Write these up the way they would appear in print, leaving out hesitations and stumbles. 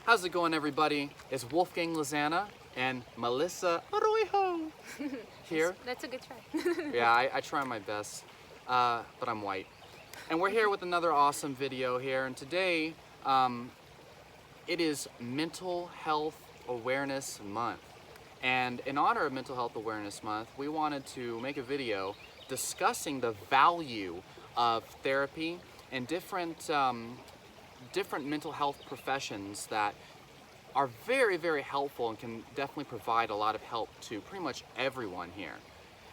How's it going, everybody? It's Wolfgang Lizana and Melissa Arroyo here. That's a good try. Yeah, I try my best, but I'm white. And we're here with another awesome video here, and today it is Mental Health Awareness Month. And in honor of Mental Health Awareness Month, we wanted to make a video discussing the value of therapy and different mental health professions that are very, very helpful and can definitely provide a lot of help to pretty much everyone here.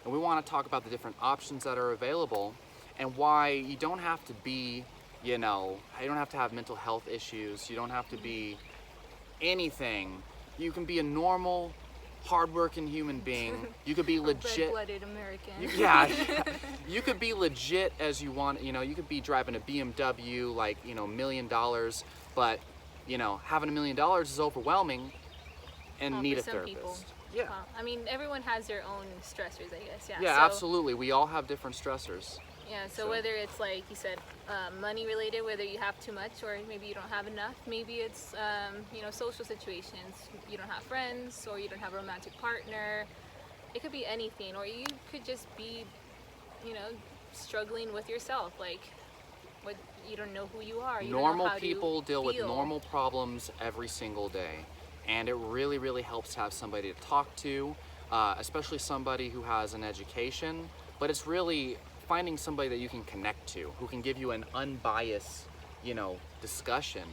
And we want to talk about the different options that are available and why you don't have to be, you don't have to have mental health issues. You don't have to be anything. You can be a normal, hardworking human being. You could be legit. Red-blooded American. Yeah, you could be legit as you want. You could be driving a BMW, like, $1 million, but, having $1 million is overwhelming and need a therapist. People. Yeah. Well, I mean, everyone has their own stressors, I guess. Yeah. Yeah, so, absolutely. We all have different stressors. Yeah. So whether it's like you said, money related, whether you have too much or maybe you don't have enough, maybe it's social situations. You don't have friends or you don't have a romantic partner. It could be anything, or you could just be, struggling with yourself, like what you don't know who you are. You Normal don't know how people to deal with feel. normal problems every single day, and it really, really helps to have somebody to talk to, especially somebody who has an education. But it's really finding somebody that you can connect to, who can give you an unbiased, discussion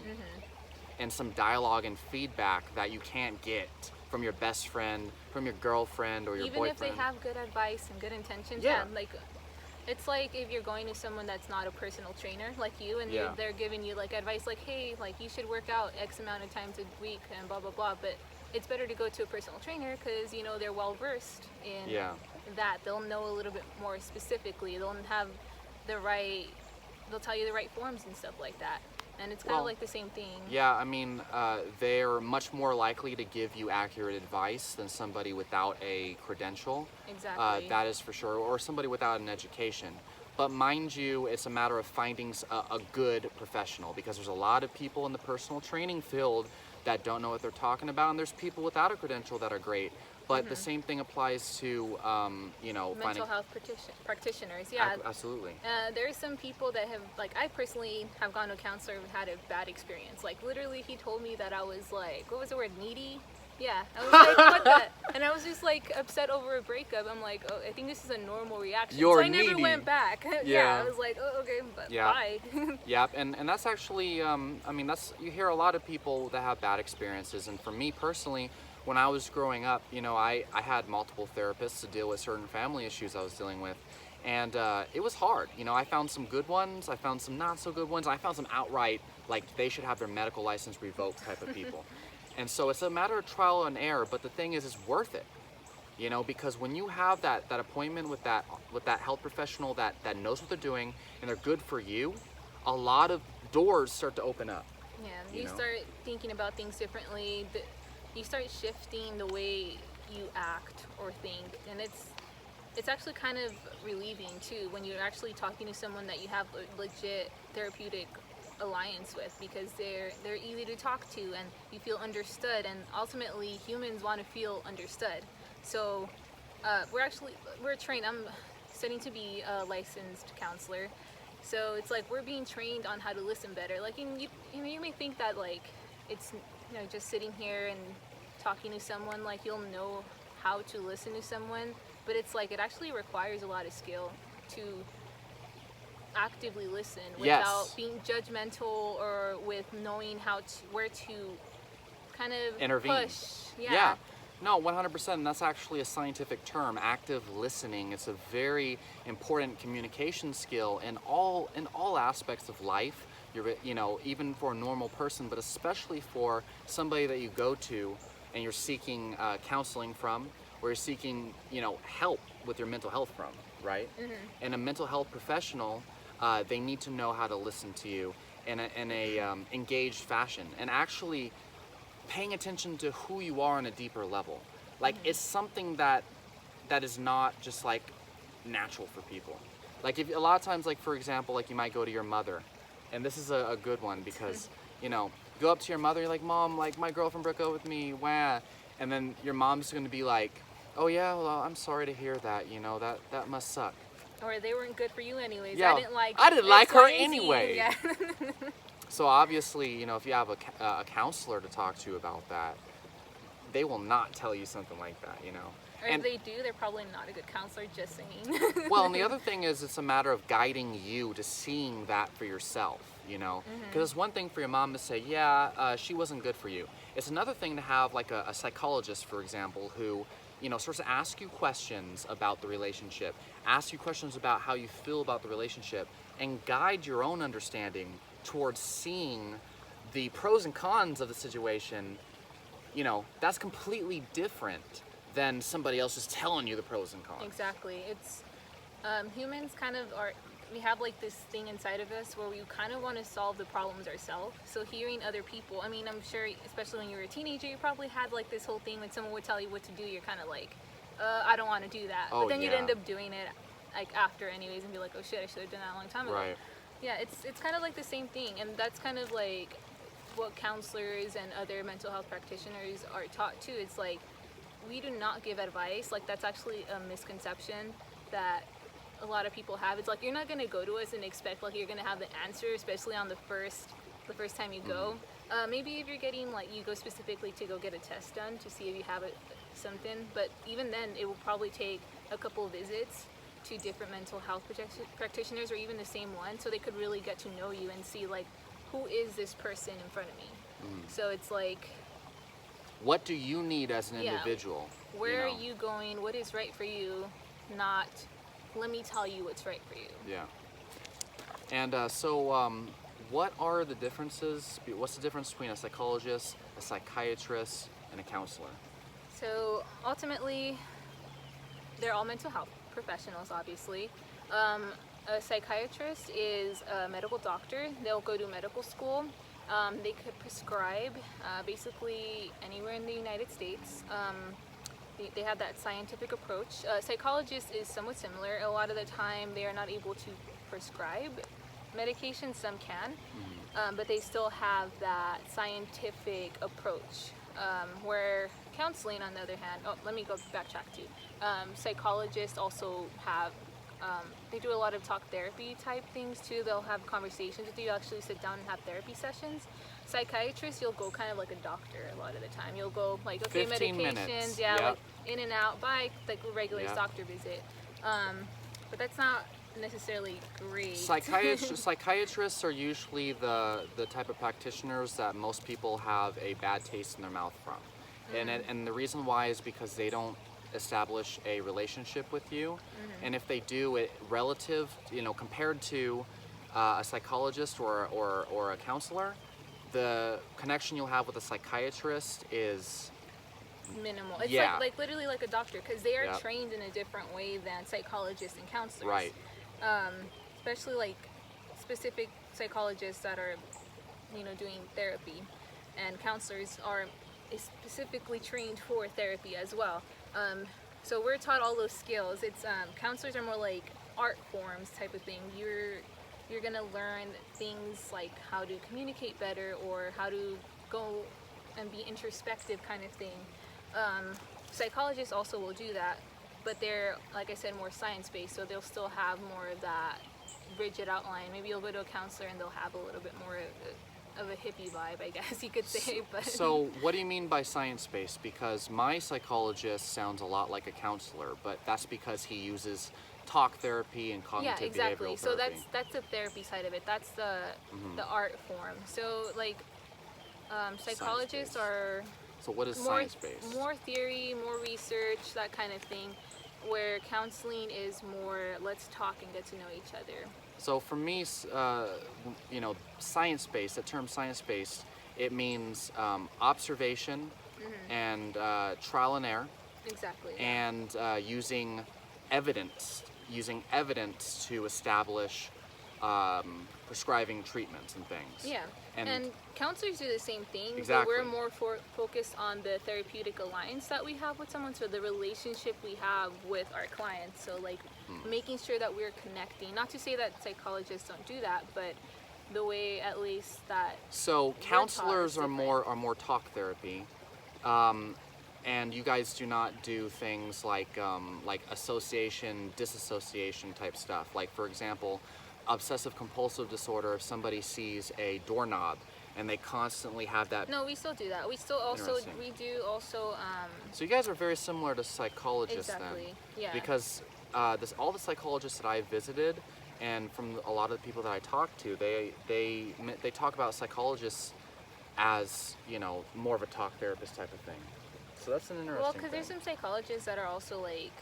and some dialogue and feedback that you can't get from your best friend, from your girlfriend, or your Even boyfriend. if they have good advice and good intentions. Yeah. Like it's like if you're going to someone that's not a personal trainer like you, and Yeah. they're giving you like advice like, hey, like you should work out X amount of times a week and blah blah blah. But it's better to go to a personal trainer because they're well versed in that. They'll know a little bit more specifically. They'll tell you the right forms and stuff like that. And it's kind of like the same thing. Yeah, I mean, they're much more likely to give you accurate advice than somebody without a credential. Exactly. That is for sure, or somebody without an education. But mind you, it's a matter of finding a good professional, because there's a lot of people in the personal training field that don't know what they're talking about, and there's people without a credential that are great. But the same thing applies to, mental health practitioners. Yeah, absolutely. There are some people that have, like, I personally have gone to a counselor and had a bad experience. Like, literally, he told me that I was like, what was the word, needy? Yeah, I was like, what the? And I was just like upset over a breakup. I'm like, oh, I think this is a normal reaction. You're so I never needy. went back. Yeah. I was like, oh, okay, but Yeah. bye. Yeah, and that's actually, you hear a lot of people that have bad experiences, and for me personally, when I was growing up, I had multiple therapists to deal with certain family issues I was dealing with, and it was hard. I found some good ones, I found some not so good ones, and I found some outright, like, they should have their medical license revoked type of people. And so it's a matter of trial and error, but the thing is, it's worth it, because when you have that appointment with that health professional that knows what they're doing and they're good for you, a lot of doors start to open up. Yeah, you start thinking about things differently. You start shifting the way you act or think, and it's actually kind of relieving too when you're actually talking to someone that you have a legit therapeutic alliance with, because they're easy to talk to and you feel understood, and ultimately humans want to feel understood. So we're trained. I'm studying to be a licensed counselor, so it's like we're being trained on how to listen better. Like you may think that like it's just sitting here and talking to someone, like you'll know how to listen to someone, but it's like it actually requires a lot of skill to actively listen without being judgmental, or with knowing where to kind of intervene. Push. Yeah. No, 100%, and that's actually a scientific term, active listening. It's a very important communication skill in all aspects of life. Even for a normal person, but especially for somebody that you go to and you're seeking counseling from, or you're seeking, help with your mental health from, right? And a mental health professional, they need to know how to listen to you in a engaged fashion, and actually paying attention to who you are on a deeper level. Like, it's something that is not just like natural for people. Like, if a lot of times, like, for example, like, you might go to your mother, and this is a good one, because go up to your mother, you're like, Mom, like my girlfriend broke up with me, wah. And then your mom's gonna be like, oh yeah, well, I'm sorry to hear that, you know, that must suck. Or they weren't good for you anyways. Yeah, I didn't like X, her Y, and Z. anyway. Yeah. So obviously, you know, if you have a counselor to talk to about that, they will not tell you something like that, you know. Or if they do, they're probably not a good counselor, just saying. Well, and the other thing is, it's a matter of guiding you to seeing that for yourself, you know. Because it's one thing for your mom to say, yeah, she wasn't good for you. It's another thing to have like a psychologist, for example, who, you know, starts to ask you questions about the relationship, ask you questions about how you feel about the relationship, and guide your own understanding towards seeing the pros and cons of the situation. You know, that's completely different than somebody else just telling you the pros and cons. Exactly. It's humans kind of are. We have like this thing inside of us where we kind of want to solve the problems ourselves. So hearing other people, I mean, I'm sure, especially when you were a teenager, you probably had like this whole thing when someone would tell you what to do, you're kind of like, I don't want to do that. Oh, but then you'd yeah. end up doing it like after anyways and be like, oh shit, I should have done that a long time ago. Right. Yeah, it's kind of like the same thing, and that's kind of like what counselors and other mental health practitioners are taught too. It's like, we do not give advice. Like, that's actually a misconception that a lot of people have. It's like, you're not going to go to us and expect like you're going to have the answer, especially on the first time you go. Maybe if you're getting like, you go specifically to go get a test done to see if you have something, but even then it will probably take a couple of visits to different mental health practitioners, or even the same one, so they could really get to know you and see like, who is this person in front of me. So it's like, what do you need as an individual? Where you know? are you going? What is right for you? Not, let me tell you what's right for you. Yeah. And what are the differences? What's the difference between a psychologist, a psychiatrist, and a counselor? So ultimately, they're all mental health professionals, obviously. A psychiatrist is a medical doctor. They'll go to medical school. They could prescribe basically anywhere in the United States. They have that scientific approach. Psychologist is somewhat similar. A lot of the time they are not able to prescribe medication, some can, but they still have that scientific approach. Where counseling, on the other hand, let me go backtrack too. Psychologists also have, they do a lot of talk therapy type things too. They'll have conversations with you, actually sit down and have therapy sessions. Psychiatrists, you'll go kind of like a doctor a lot of the time. You'll go like, okay, 15 medications, minutes. yeah, Yep. like in and out, by like a regular Yep. doctor visit. But that's not necessarily great. Psychiatrists are usually the type of practitioners that most people have a bad taste in their mouth from. And the reason why is because they don't establish a relationship with you. And if they do, it relative, you know, compared to a psychologist or a counselor, the connection you'll have with a psychiatrist is minimal. It's Yeah. like literally like a doctor, because they are Yep. trained in a different way than psychologists and counselors. right. Especially like specific psychologists that are, you know, doing therapy, and counselors are specifically trained for therapy as well. So we're taught all those skills. It's counselors are more like art forms type of thing. You're gonna learn things like how to communicate better, or how to go and be introspective kind of thing. Psychologists also will do that, but they're, like I said, more science-based, so they'll still have more of that rigid outline. Maybe you'll go to a counselor and they'll have a little bit more of a hippie vibe, I guess you could say. But So what do you mean by science-based? Because my psychologist sounds a lot like a counselor, but that's because he uses talk therapy and yeah, cognitive exactly. behavioral So therapy. that's the therapy side of it. That's the art form. So like psychologists Science-based. are So what is science-based? more theory, more research, that kind of thing, where counseling is more let's talk and get to know each other. So for me, you know, science-based, the term science-based, it means observation and trial and error, Exactly. and using evidence to establish prescribing treatments and things. Yeah, and counselors do the same thing, Exactly. but we're more focused on the therapeutic alliance that we have with someone, so the relationship we have with our clients. So like making sure that we're connecting. Not to say that psychologists don't do that, but the way at least that So taught counselors is are different. more talk therapy, um, and you guys do not do things like association, disassociation type stuff. Like for example, obsessive compulsive disorder. If somebody sees a doorknob and they constantly have that. No, we still do that. We still also Interesting. we do also So you guys are very similar to psychologists exactly. then, Yeah. because all the psychologists that I visited, and from a lot of the people that I talk to, they talk about psychologists as, you know, more of a talk therapist type of thing. So that's an interesting Well, because thing. there's some psychologists that are also like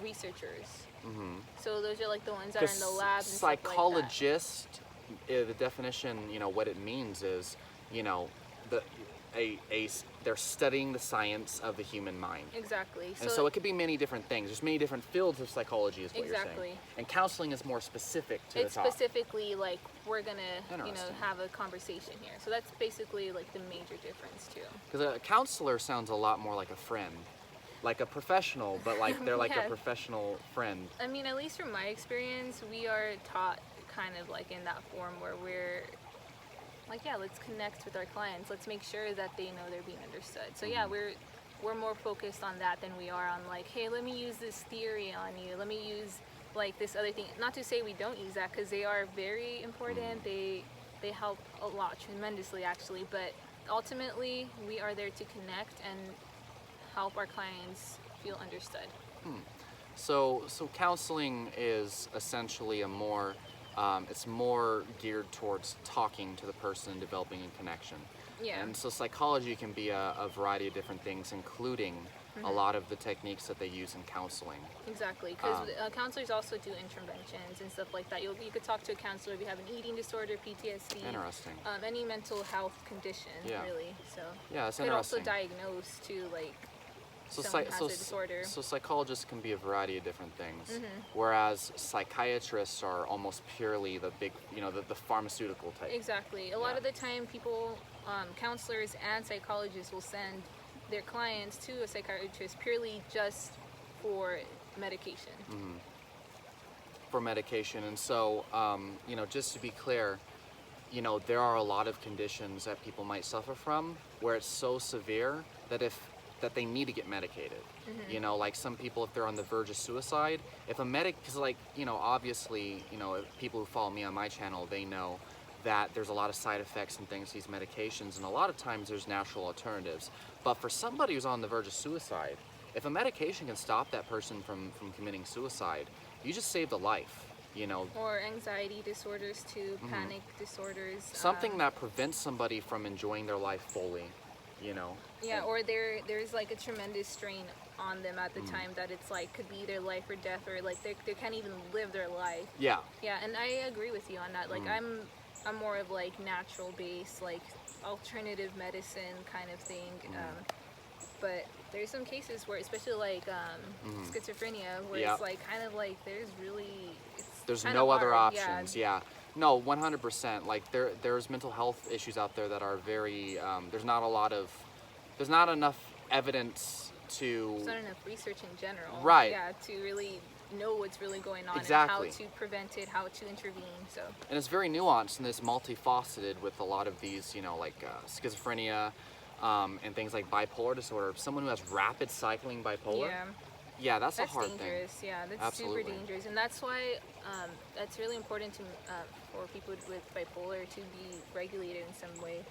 researchers. Mm-hmm. So those are like the ones that are in the labs and Psychologist, the definition, you know, what it means is, you know, the they're studying the science of the human mind. stuff like that. Exactly. And so it could be many different things. There's many different fields of psychology, is what you're saying. Exactly. And counseling is more specific to it's the talk. specifically like we're gonna Interesting. have a conversation here. So that's basically like the major difference too. Because a counselor sounds a lot more like a friend, like a professional, but like they're like Yeah. a professional friend. I mean, at least from my experience, we are taught kind of like in that form where we're like, yeah, let's connect with our clients. Let's make sure that they know they're being understood. So yeah, we're more focused on that than we are on like, hey, let me use this theory on you. Let me use like this other thing. Not to say we don't use that, because they are very important. They help a lot, tremendously actually. But ultimately, we are there to connect and help our clients feel understood. So counseling is essentially a more, it's more geared towards talking to the person and developing a connection. Yeah. And so psychology can be a variety of different things, including a lot of the techniques that they use in counseling. Exactly, because counselors also do interventions and stuff like that. You could talk to a counselor if you have an eating disorder, PTSD, Interesting. any mental health condition, Yeah. really. So Yeah, it's could also interesting. diagnose too, like So, someone has a disorder. so psychologists can be a variety of different things, Mm-hmm. whereas psychiatrists are almost purely the big, you know, the pharmaceutical type. Exactly. A lot Yeah. of the time, people, counselors and psychologists will send their clients to a psychiatrist purely just for medication. For medication. And so, you know, just to be clear, you know, there are a lot of conditions that people might suffer from where it's so severe that that they need to get medicated. You know, like some people, if they're on the verge of suicide, if a because like, you know, obviously, you know, if people who follow me on my channel, they know that there's a lot of side effects and things to these medications, and a lot of times there's natural alternatives. But for somebody who's on the verge of suicide, if a medication can stop that person from committing suicide, you just saved a life, you know. Or anxiety disorders too, panic disorders. Something that prevents somebody from enjoying their life fully, you know. Yeah, or there's like a tremendous strain on them at the time that it's like could be either life or death, or like they can't even live their life. Yeah. Yeah, and I agree with you on that. Like I'm more of like natural based, like alternative medicine kind of thing. But there's some cases where, especially like schizophrenia, where Yep. it's like kind of like There's kinda no other hard, options. Yeah. No, 100%. Like there's mental health issues out there that are very there's not enough evidence to There's not enough research in general. Right. Yeah, to really know what's really going on Exactly. and how to prevent it, how to intervene. So and it's very nuanced and it's multifaceted with a lot of these, you know, like schizophrenia and things like bipolar disorder. Someone who has rapid cycling bipolar, yeah, that's a hard dangerous. thing. Yeah, that's Absolutely. super dangerous, and that's why that's really important to for people with bipolar to be regulated in some way,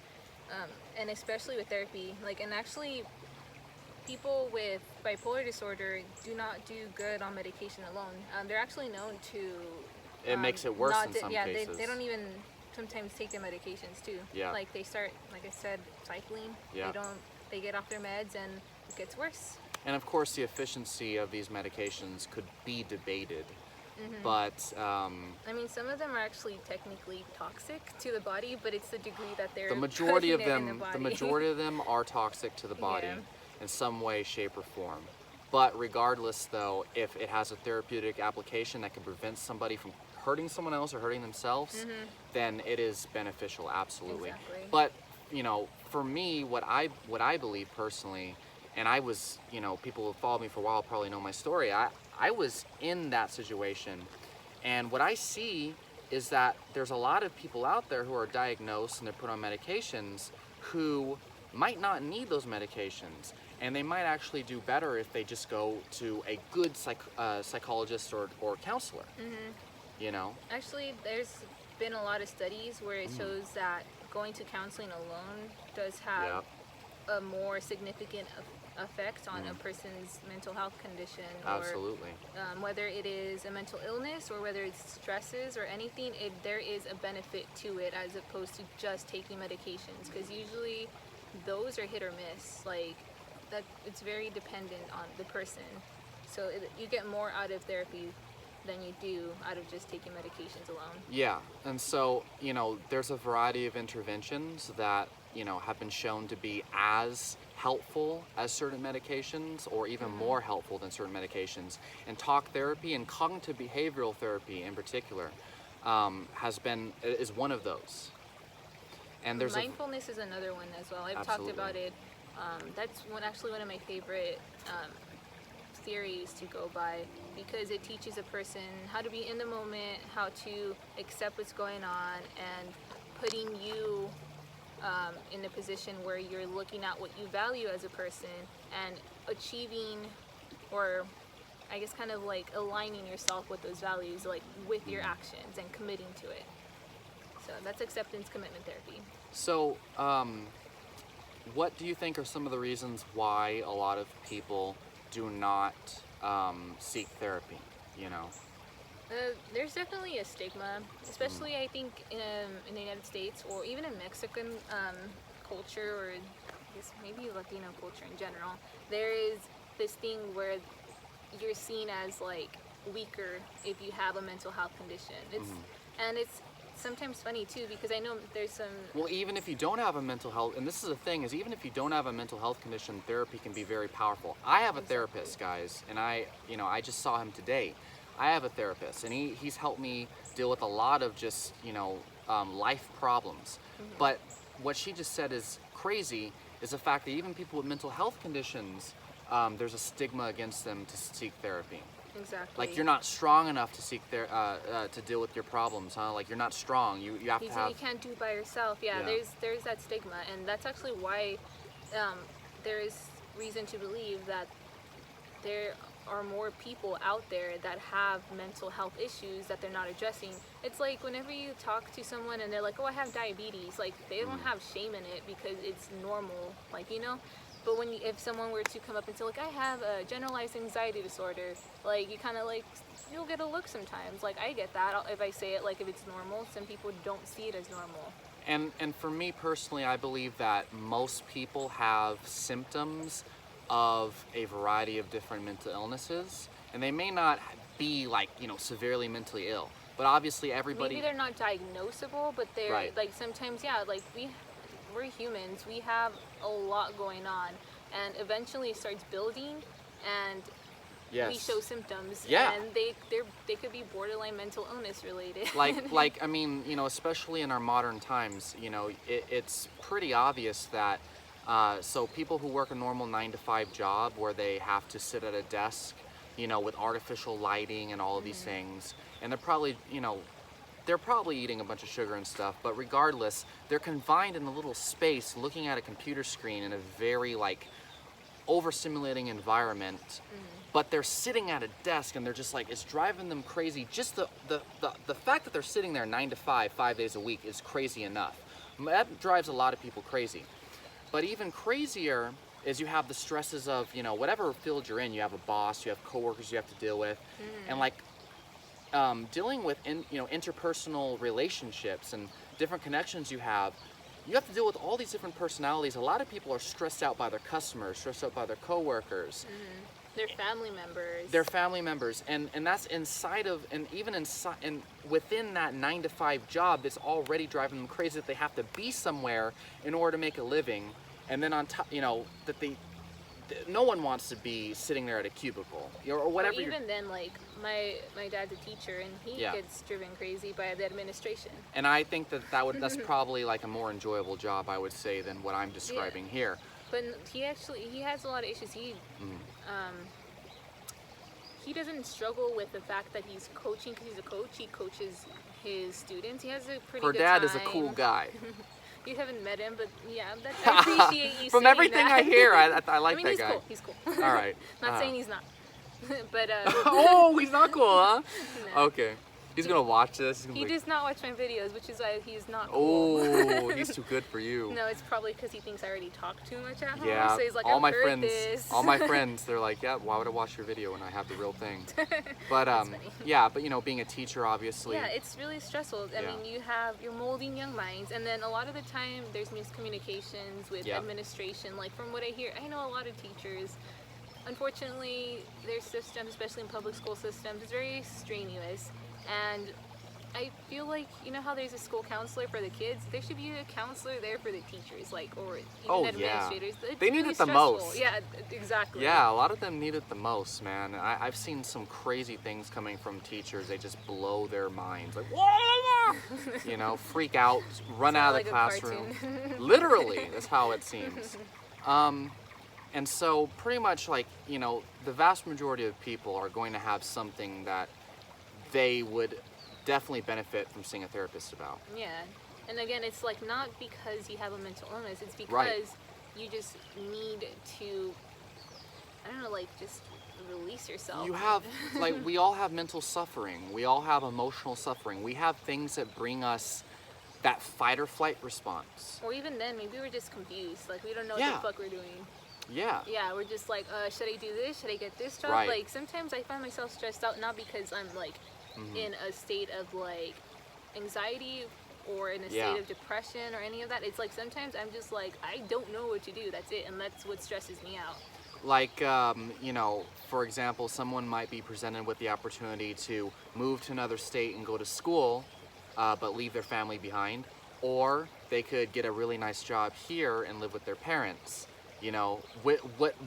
and especially with therapy. Like, and actually, people with bipolar disorder do not do good on medication alone. They're actually known to. It makes it worse not in to- some yeah, cases. they don't even sometimes take their medications too. Yeah. Like they start, like I said, cycling. Yeah. They get off their meds and it gets worse. And of course, the efficiency of these medications could be debated, but I mean, some of them are actually technically toxic to the body, but it's the degree that they're the majority of putting it in them, the the body. majority of them are toxic to the body Yeah. in some way, shape, or form. But regardless, though, if it has a therapeutic application that can prevent somebody from hurting someone else or hurting themselves, then it is beneficial, absolutely. Exactly. But you know, for me, what I believe personally, and I was, you know, people who follow me for a while probably know my story. I was in that situation, and what I see is that there's a lot of people out there who are diagnosed and they're put on medications who might not need those medications, and they might actually do better if they just go to a good psychologist or counselor. You know? Actually, there's been a lot of studies where it shows that going to counseling alone does have a more significant effect on a person's mental health condition, Absolutely. or whether it is a mental illness or whether it's stresses or anything. There is a benefit to it as opposed to just taking medications, because usually those are hit or miss. Like that, it's very dependent on the person. So you get more out of therapy than you do out of just taking medications alone. Yeah, and so, you know, there's a variety of interventions that, you know, have been shown to be as helpful as certain medications, or even more helpful than certain medications. And talk therapy and cognitive behavioral therapy in particular is one of those. And there's mindfulness is another one as well. I've talked about it. That's actually one of my favorite theories to go by, because it teaches a person how to be in the moment, how to accept what's going on, and putting you in a position where you're looking at what you value as a person and achieving, or I guess kind of like aligning yourself with those values, like with your actions and committing to it. So that's acceptance commitment therapy. So, what do you think are some of the reasons why a lot of people do not seek therapy, you know? There's definitely a stigma, especially I think in the United States, or even in Mexican culture, or I guess maybe Latino culture in general. There is this thing where you're seen as like weaker if you have a mental health condition. And it's sometimes funny too, because I know there's some... Well, even if you don't have a mental health, and this is the thing, is even if you don't have a mental health condition, therapy can be very powerful. I have a therapist, guys, and I just saw him today. I have a therapist, and he's helped me deal with a lot of just, life problems. But what she just said is crazy, is the fact that even people with mental health conditions, there's a stigma against them to seek therapy. Exactly. Like, you're not strong enough to seek to deal with your problems, huh? Like, you're not strong. You have to have... You can't do it by yourself. Yeah. There's that stigma, and that's actually why there is reason to believe that there are more people out there that have mental health issues that they're not addressing. It's like whenever you talk to someone and they're like, oh, I have diabetes, like they don't have shame in it because it's normal, like, But if someone were to come up and say, like, I have a generalized anxiety disorder, like, you kind of like, you'll get a look sometimes. Like, I get that if I say it, like, if it's normal. Some people don't see it as normal. And for me personally, I believe that most people have symptoms of a variety of different mental illnesses, and they may not be like, severely mentally ill, but obviously everybody... Maybe they're not diagnosable, but they're like sometimes, like we're humans, we have a lot going on, and eventually it starts building, and we show symptoms, and they could be borderline mental illness related. like I mean, especially in our modern times, it's pretty obvious that so people who work a normal 9-to-5 job where they have to sit at a desk, with artificial lighting and all of these things, and they're probably eating a bunch of sugar and stuff, but regardless, they're confined in a little space looking at a computer screen in a very overstimulating environment, but they're sitting at a desk and they're just like, it's driving them crazy. Just the fact that they're sitting there 9 to 5, 5 days a week is crazy enough. That drives a lot of people crazy. But even crazier is you have the stresses of, whatever field you're in. You have a boss, you have coworkers you have to deal with, and dealing with interpersonal relationships and different connections you have to deal with all these different personalities. A lot of people are stressed out by their customers, stressed out by their coworkers. Their family members. Their family members, and that's inside of, and even inside, and within that 9-to-5 job, that's already driving them crazy that they have to be somewhere in order to make a living, and then on top, that no one wants to be sitting there at a cubicle or whatever. Or even then, like my dad's a teacher, and he gets driven crazy by the administration. And I think that's probably like a more enjoyable job, I would say, than what I'm describing here. But he has a lot of issues. He doesn't struggle with the fact that he's coaching, because he's a coach. He coaches his students. He has a pretty Her good dad time. is a cool guy. You haven't met him, but yeah, I appreciate you From saying everything that. I hear, I like I mean, that he's guy. cool. He's cool. All right. Not saying he's not. But Oh, he's not cool, huh? no. Okay. He's gonna watch this. He's gonna He be like, does not watch my videos, which is why he's not cool. oh, he's too good for you. No, it's probably because he thinks I already talk too much at home. Yeah. So he's like, all I've my heard friends, this. all my friends, they're like, yeah, why would I watch your video when I have the real thing? But That's funny. yeah, but you know, being a teacher, obviously. Yeah, it's really stressful. I mean, you're molding young minds, and then a lot of the time there's miscommunications with administration. Like from what I hear, I know a lot of teachers. Unfortunately, their systems, especially in public school systems, is very strenuous, and I feel like, you know how there's a school counselor for the kids? There should be a counselor there for the teachers, like, or even administrators. It's they need really it the stressful. most. Yeah, exactly. Yeah, a lot of them need it the most, man. I've seen some crazy things coming from teachers. They just blow their minds. Like, you know, freak out, run out of like the a classroom. cartoon. Literally, that's how it seems. And so pretty much like, you know, the vast majority of people are going to have something that they would definitely benefit from seeing a therapist about. Yeah, and again, it's like not because you have a mental illness, it's because Right. you just need to, I don't know, like just release yourself. You have, like, we all have mental suffering. We all have emotional suffering. We have things that bring us that fight or flight response. Or even then, maybe we're just confused. Like, we don't know Yeah. what the fuck we're doing. Yeah. Yeah, we're just like, should I do this? Should I get this job? Right. Like, sometimes I find myself stressed out, not because I'm, like, in a state of, like, anxiety or in a state of depression or any of that. It's like, sometimes I'm just like, I don't know what to do. That's it. And that's what stresses me out. Like, you know, for example, someone might be presented with the opportunity to move to another state and go to school, but leave their family behind. Or they could get a really nice job here and live with their parents. You know,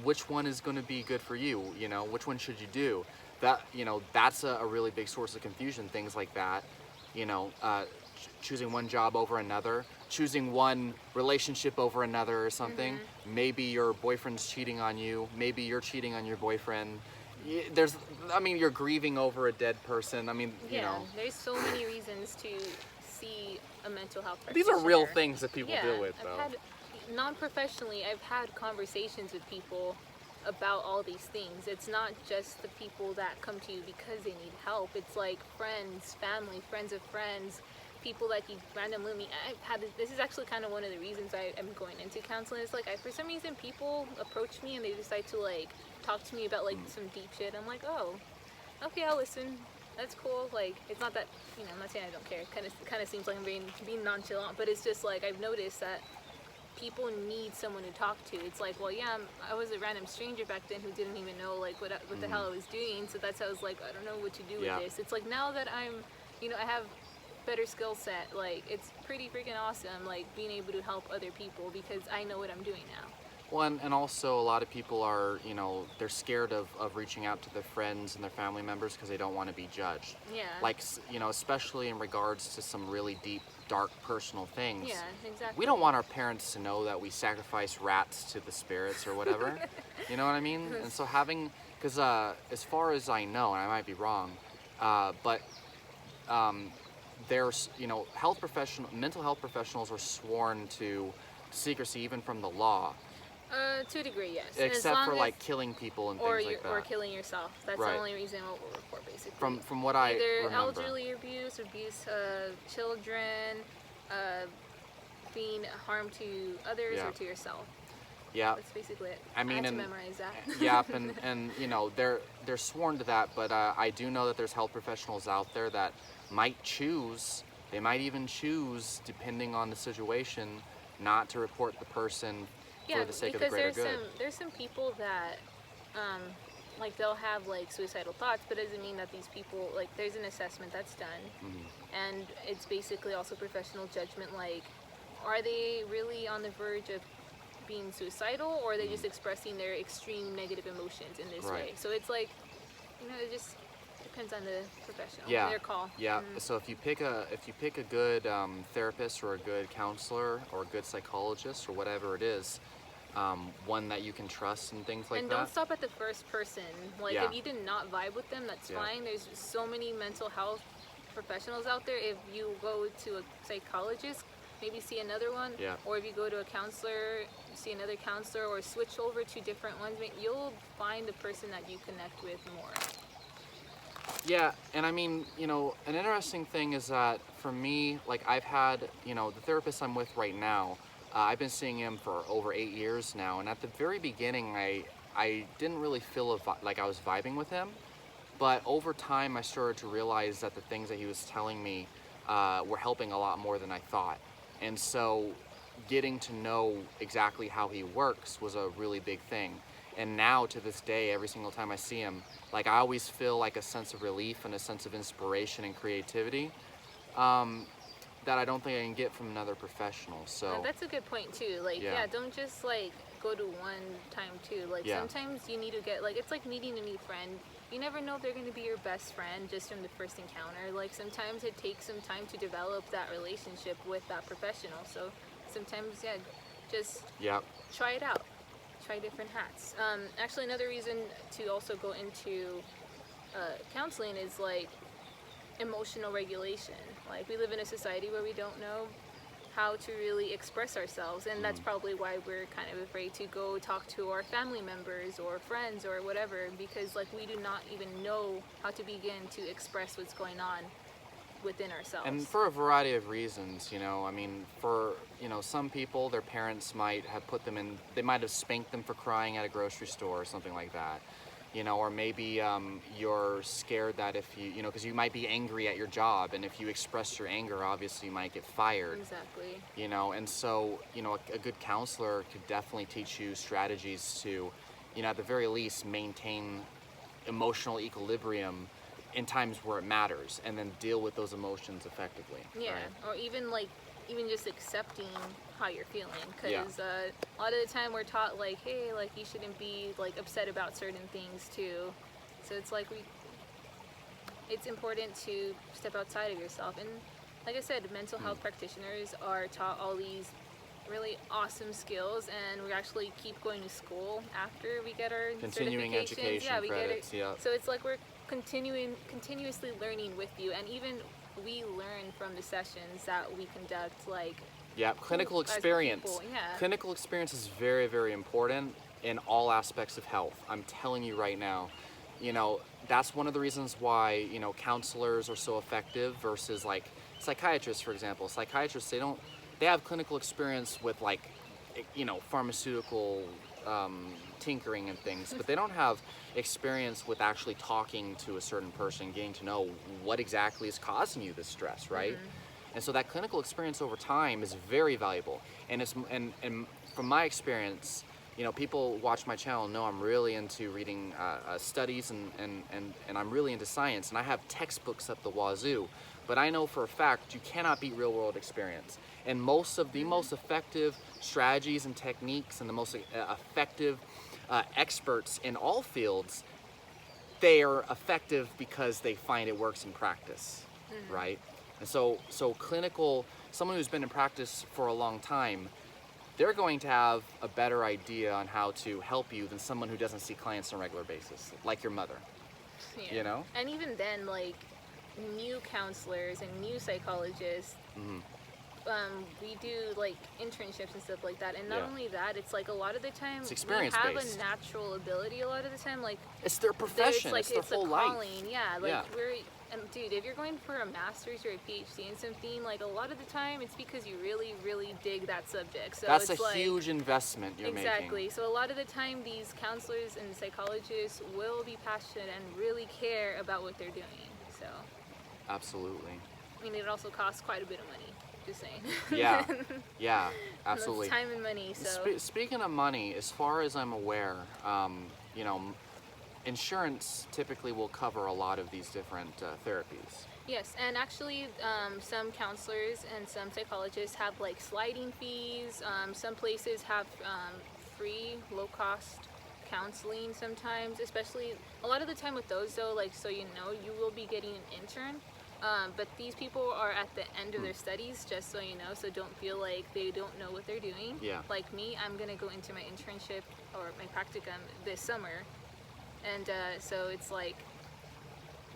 which one is going to be good for you? You know, which one should you do? That, you know, that's a really big source of confusion, things like that. You know, choosing one job over another, choosing one relationship over another or something. Maybe your boyfriend's cheating on you. Maybe you're cheating on your boyfriend. I mean, you're grieving over a dead person. I mean, you know. There's so many reasons to see a mental health These practitioner. are real things that people Yeah, deal with, though. Non-professionally, I've had conversations with people about all these things. It's not just the people that come to you because they need help. It's like friends, family, friends of friends, people that you randomly meet. This is actually kind of one of the reasons I'm going into counseling. It's like, for some reason, people approach me and they decide to like talk to me about like some deep shit. I'm like, oh, okay, I'll listen. That's cool. Like, it's not that, you know, I'm not saying I don't care. Kind of seems like I'm being nonchalant, but it's just like I've noticed that people need someone to talk to. It's like, well, yeah, I was a random stranger back then who didn't even know like what the hell I was doing. So that's how I was like, I don't know what to do with this. It's like now that I'm, you know, I have better skill set. Like, it's pretty freaking awesome. Like being able to help other people because I know what I'm doing now. Well, and also a lot of people are, you know, they're scared of reaching out to their friends and their family members because they don't want to be judged. Yeah. Like, you know, especially in regards to some really deep, dark, personal things. Yeah, exactly. We don't want our parents to know that we sacrifice rats to the spirits or whatever. You know what I mean? And so because as far as I know, and I might be wrong, but there's, you know, mental health professionals are sworn to secrecy even from the law. To a degree, yes. Except for like killing people and things like that. Or killing yourself. That's the only reason what we'll report, basically. From what I remember. remember. Elderly abuse of children, being harm to others or to yourself. Yeah. That's basically it. I mean, I had to and memorize that. Yep, and you know they're sworn to that, but I do know that there's health professionals out there that might choose. They might even choose, depending on the situation, not to report the person. For the sake of the greater good. There's some people that, like they'll have like suicidal thoughts, but it doesn't mean that these people, like there's an assessment that's done, and it's basically also professional judgment. Like, are they really on the verge of being suicidal, or are they just expressing their extreme negative emotions in this way? So it's like, you know, it just depends on the professional, their call. Yeah. So if you pick a good therapist or a good counselor or a good psychologist or whatever it is, one that you can trust and things like that. And don't stop at the first person. Like if you did not vibe with them, that's fine. There's so many mental health professionals out there. If you go to a psychologist, maybe see another one, Yeah. or if you go to a counselor, see another counselor, or switch over to different ones, you'll find the person that you connect with more. Yeah, and I mean, an interesting thing is that for me, like I've had, the therapist I'm with right now, I've been seeing him for over 8 years now, and at the very beginning, I didn't really feel like I was vibing with him, but over time, I started to realize that the things that he was telling me were helping a lot more than I thought, and so getting to know exactly how he works was a really big thing. And now to this day, every single time I see him, like I always feel like a sense of relief and a sense of inspiration and creativity that I don't think I can get from another professional. So That's a good point too. Like, Yeah. don't just like go to one time too. Like Yeah. sometimes you need to get, like, it's like meeting a new friend. You never know if they're going to be your best friend just from the first encounter. Like sometimes it takes some time to develop that relationship with that professional. So sometimes, just yeah, try it out. Try different hats. Actually, another reason to also go into counseling is like emotional regulation. Like we live in a society where we don't know how to really express ourselves, and that's probably why we're kind of afraid to go talk to our family members or friends or whatever, because like we do not even know how to begin to express what's going on within ourselves. and for a variety of reasons, I mean, for some people, their parents might have they might have spanked them for crying at a grocery store or something like that. Or maybe you're scared that if because you might be angry at your job, and if you express your anger, obviously you might get fired. Exactly. And so, a good counselor could definitely teach you strategies to, at the very least, maintain emotional equilibrium in times where it matters, and then deal with those emotions effectively. Yeah, Right? or even just accepting how you're feeling, because Yeah. a lot of the time we're taught like, hey, like you shouldn't be like upset about certain things too. So it's like it's important to step outside of yourself. And like I said, mental health practitioners are taught all these really awesome skills, and we actually keep going to school after we get our Continuing certifications. education We credits, get it. yeah. So it's like we're continuously learning with you, and even we learn from the sessions that we conduct. Like, Yeah, clinical as experience. people, yeah. Clinical experience is very, very important in all aspects of health. I'm telling you right now. That's one of the reasons why, counselors are so effective versus like psychiatrists, for example. Psychiatrists, they have clinical experience with like, pharmaceutical tinkering and things, but they don't have experience with actually talking to a certain person, getting to know what exactly is causing you this stress, right? And so that clinical experience over time is very valuable. And from my experience, people watch my channel know I'm really into reading studies and I'm really into science, and I have textbooks up the wazoo. But I know for a fact you cannot beat real world experience. And most of the most effective strategies and techniques and the most effective experts in all fields, they are effective because they find it works in practice, right? And so someone who's been in practice for a long time, they're going to have a better idea on how to help you than someone who doesn't see clients on a regular basis, like your mother. Yeah. And even then, like new counselors and new psychologists, we do like internships and stuff like that. And not only that, it's like a lot of the time It's we experience-based. have a natural ability. A lot of the time, like It's their profession. It's It's their whole life. calling. Yeah, like Yeah. and dude, if you're going for a master's or a PhD in something, like a lot of the time it's because you really, really dig that subject. So That's it's a like, huge investment you're exactly. making. So a lot of the time these counselors and psychologists will be passionate and really care about what they're doing. So Absolutely. I mean, it also costs quite a bit of money. Just saying. Yeah, absolutely. That's time and money. So Speaking of money, as far as I'm aware, insurance typically will cover a lot of these different therapies. yes, and actually, some counselors and some psychologists have like sliding fees. Some places have free, low-cost counseling sometimes. Especially a lot of the time with those, though, like so you will be getting an intern. But these people are at the end of their studies, just so you know, so don't feel like they don't know what they're doing. Yeah. Like me, I'm going to go into my internship or my practicum this summer. And so it's like,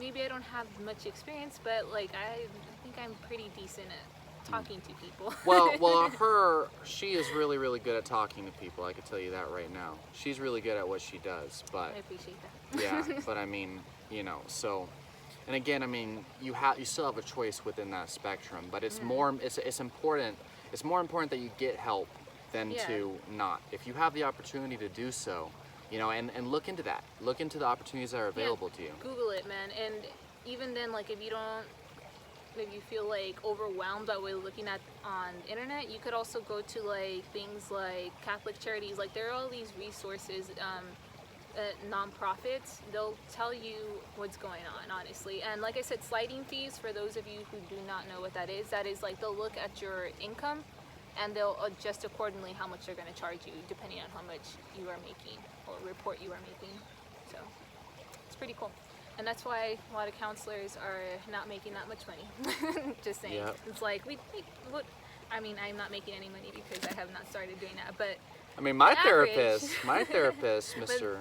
maybe I don't have much experience, but like I think I'm pretty decent at talking to people. Well, she is really, really good at talking to people. I can tell you that right now. She's really good at what she does, but I appreciate that. yeah, but I mean, so, and again, I mean, you still have a choice within that spectrum, but it's important. It's more important that you get help than to not. If you have the opportunity to do so, and look into that. Look into the opportunities that are available to you. Google it, man. And even then, like, if you feel like overwhelmed by what you're looking at on the internet, you could also go to like things like Catholic charities. Like, there are all these resources, nonprofits. They'll tell you what's going on, honestly. And like I said, sliding fees, for those of you who do not know what that is like they'll look at your income and they'll adjust accordingly how much they're going to charge you depending on how much you are making or report you are making. So it's pretty cool. And that's why a lot of counselors are not making that much money. Just saying. Yep. It's like, I'm not making any money because I have not started doing that. But I mean, my therapist, Mr.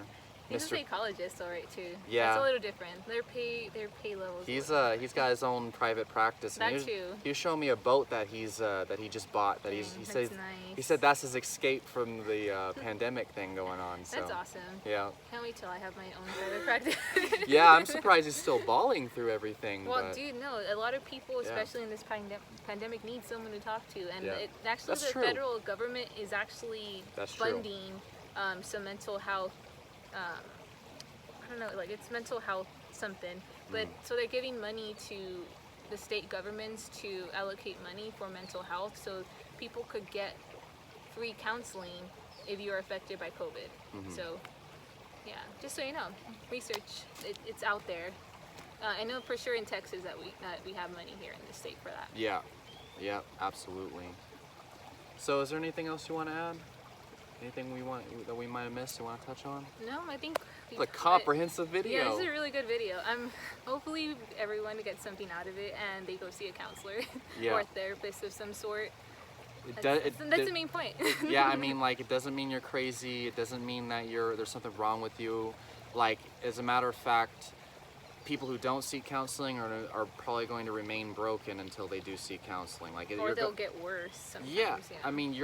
He's a psychologist, all right, too. Yeah. It's a little different. Their pay levels. He's got his own private practice. That too. He was showing me a boat that he just bought. That he said that's his escape from the pandemic thing going on. So. That's awesome. Yeah. Can't wait till I have my own private practice. Yeah, I'm surprised he's still balling through everything. Well, but, dude, no. A lot of people, especially in this pandemic, need someone to talk to, and the federal government is actually funding some mental health. I don't know, like it's mental health something, but so they're giving money to the state governments to allocate money for mental health, so people could get free counseling if you're affected by COVID. So, yeah, just so you know, research, it's out there. I know for sure in Texas that we have money here in the state for that. Yeah, absolutely. So, is there anything else you want to add? Anything that we might have missed you want to touch on? No, I think it's a comprehensive video. Yeah, this is a really good video. Hopefully everyone gets something out of it and they go see a counselor or a therapist of some sort. That's the main point. Yeah, I mean, like, it doesn't mean you're crazy. It doesn't mean that there's something wrong with you. Like, as a matter of fact, people who don't seek counseling are probably going to remain broken until they do seek counseling. Like, or they'll get worse sometimes. Yeah, I mean,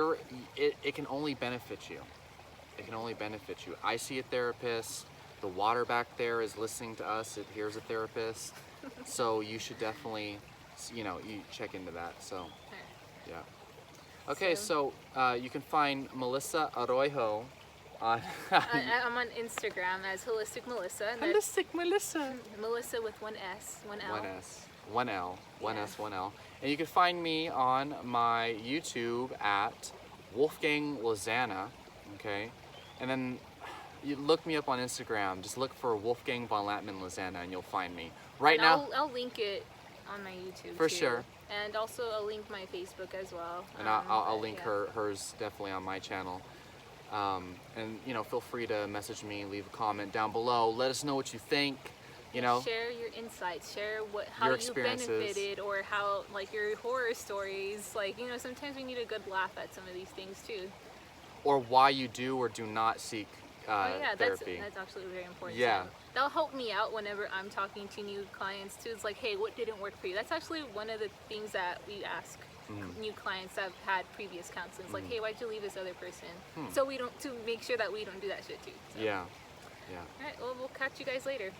it can only benefit you. It can only benefit you. I see a therapist. The water back there is listening to us. It hears a therapist. So you should definitely, you check into that. So, yeah. Okay, so you can find Melissa Arroyo on... I'm on Instagram as Holistic Melissa. Holistic Melissa. Melissa with one S, one L. One S, one L. And you can find me on my YouTube at Wolfgang Lizana, okay? And then you look me up on Instagram. Just look for Wolfgang von Latman Lizana and you'll find me. I'll link it on my YouTube for too. Sure. And also I'll link my Facebook as well. And I'll link hers definitely on my channel. And feel free to message me, leave a comment down below. Let us know what you think. Share your insights. Share how you benefited, or how, like, your horror stories. Like, sometimes we need a good laugh at some of these things too. Or why you do or do not seek therapy. That's actually very important. Yeah. So that'll help me out whenever I'm talking to new clients too. It's like, hey, what didn't work for you? That's actually one of the things that we ask new clients that have had previous counseling. It's like, hey, why'd you leave this other person? So to make sure that we don't do that shit too. So. Yeah. All right, well, we'll catch you guys later.